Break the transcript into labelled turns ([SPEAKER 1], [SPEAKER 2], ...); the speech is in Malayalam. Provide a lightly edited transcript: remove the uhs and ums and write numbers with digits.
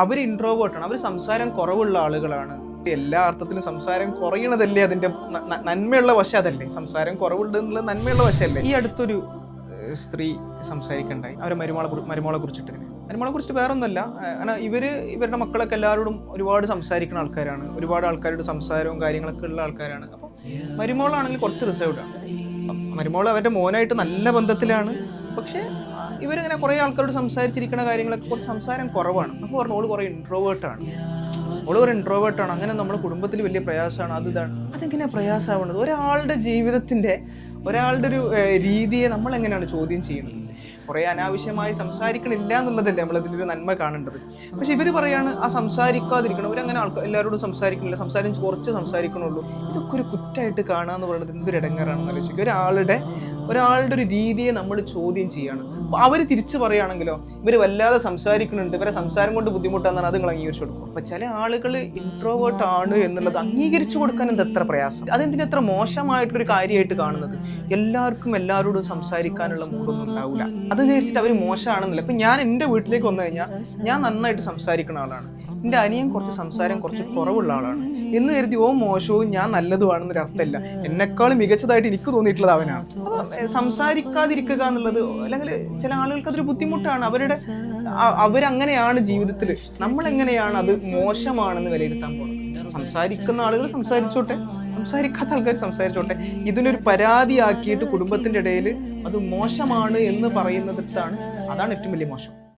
[SPEAKER 1] അവർ ഇൻട്രോവേർട്ടാണ്, അവർ സംസാരം കുറവുള്ള ആളുകളാണ്. എല്ലാ അർത്ഥത്തിലും സംസാരം കുറയണതല്ലേ അതിൻ്റെ നന്മയുള്ള വശം, അതല്ലേ സംസാരം കുറവുണ്ട് എന്നുള്ള നന്മയുള്ള വശമല്ലേ. ഈ അടുത്തൊരു സ്ത്രീ സംസാരിക്കണ്ടായി അവരെ മരുമോളെ കുറിച്ചിട്ട്. മരുമോളെ കുറിച്ചിട്ട് വേറെ ഒന്നുമല്ല, കാരണം ഇവരുടെ മക്കളൊക്കെ എല്ലാവരോടും ഒരുപാട് സംസാരിക്കുന്ന ആൾക്കാരാണ്, ഒരുപാട് ആൾക്കാരുടെ സംസാരവും കാര്യങ്ങളൊക്കെ ഉള്ള ആൾക്കാരാണ്. അപ്പം മരുമോളാണെങ്കിൽ കുറച്ച് റിസർവ്ഡാണ്. മരുമോൾ അവരുടെ മോനായിട്ട് നല്ല ബന്ധത്തിലാണ്, പക്ഷേ ഇവരിങ്ങനെ കുറേ ആൾക്കാരോട് സംസാരിച്ചിരിക്കുന്ന കാര്യങ്ങളൊക്കെ കുറച്ച് സംസാരം കുറവാണ്. അപ്പോൾ പറഞ്ഞു ഓള് കുറേ ഇൻട്രോവേർട്ടാണ്, അങ്ങനെ നമ്മുടെ കുടുംബത്തിൽ വലിയ പ്രയാസമാണ്, ഇതാണ്. അതെങ്ങനെയാണ് പ്രയാസമാവുന്നത്? ഒരാളുടെ ജീവിതത്തിൻ്റെ, ഒരാളുടെ ഒരു രീതിയെ നമ്മൾ എങ്ങനെയാണ് ചോദ്യം ചെയ്യുന്നത്? കുറേ അനാവശ്യമായി സംസാരിക്കണില്ല എന്നുള്ളതല്ലേ നമ്മളതിലൊരു നന്മ കാണേണ്ടത്. പക്ഷെ ഇവർ പറയാണ് ആ സംസാരിക്കാതിരിക്കണം, അവരങ്ങനെ എല്ലാവരോടും സംസാരിക്കണില്ല, കുറച്ച് സംസാരിക്കണുള്ളൂ. ഇതൊക്കെ ഒരു കുറ്റമായിട്ട് കാണുക എന്ന് പറയുന്നത് എന്തൊരു ഇടങ്ങേറാണെന്ന് ആലോചിക്കുക. ഒരാളുടെ ഒരു രീതിയെ നമ്മൾ ചോദ്യം ചെയ്യാണ്. അപ്പോൾ അവർ തിരിച്ചു പറയുകയാണെങ്കിലോ ഇവർ വല്ലാതെ സംസാരിക്കുന്നുണ്ട്, ഇവരെ സംസാരം കൊണ്ട് ബുദ്ധിമുട്ടാണെന്നാണ് അത് നിങ്ങൾ അംഗീകരിച്ചു കൊടുക്കും. അപ്പോൾ ചില ആളുകൾ ഇൻട്രോവേർട്ട് ആണ് എന്നുള്ളത് അംഗീകരിച്ചു കൊടുക്കാൻ എത്ര പ്രയാസം, അതെന്തിനും എത്ര മോശമായിട്ടൊരു കാര്യമായിട്ട് കാണുന്നത്? എല്ലാവർക്കും എല്ലാവരോടും സംസാരിക്കാനുള്ള മൂടൊന്നും ഉണ്ടാവില്ല, അത് വിചാരിച്ചിട്ട് അവർ മോശമാണെന്നില്ല. ഇപ്പം ഞാൻ എൻ്റെ വീട്ടിലേക്ക് വന്നു കഴിഞ്ഞാൽ ഞാൻ നന്നായിട്ട് സംസാരിക്കുന്ന ആളാണ്, എൻ്റെ അനിയൻ കുറച്ച് കുറവുള്ള ആളാണ് എന്ന് കരുതി മോശവും ഞാൻ നല്ലതുമാണെന്നൊരു അർത്ഥമില്ല. എന്നെക്കാളും മികച്ചതായിട്ട് എനിക്ക് തോന്നിയിട്ടുള്ളത് അവനാണ്. അപ്പോൾ സംസാരിക്കാതിരിക്കുക എന്നുള്ളത്, അല്ലെങ്കിൽ ചില ആളുകൾക്ക് അതൊരു ബുദ്ധിമുട്ടാണ്. അവരങ്ങനെയാണ് ജീവിതത്തിൽ, നമ്മളെങ്ങനെയാണ് അത് മോശമാണെന്ന് വിലയിരുത്താൻ പോകുന്നത്? സംസാരിക്കുന്ന ആളുകൾ സംസാരിച്ചോട്ടെ, സംസാരിക്കാത്ത ആൾക്കാർ സംസാരിച്ചോട്ടെ. ഇതിനൊരു പരാതിയാക്കിയിട്ട് കുടുംബത്തിൻ്റെ ഇടയിൽ അത് മോശമാണ് എന്ന് പറയുന്നിടത്താണ്, അതാണ് ഏറ്റവും വലിയ മോശം.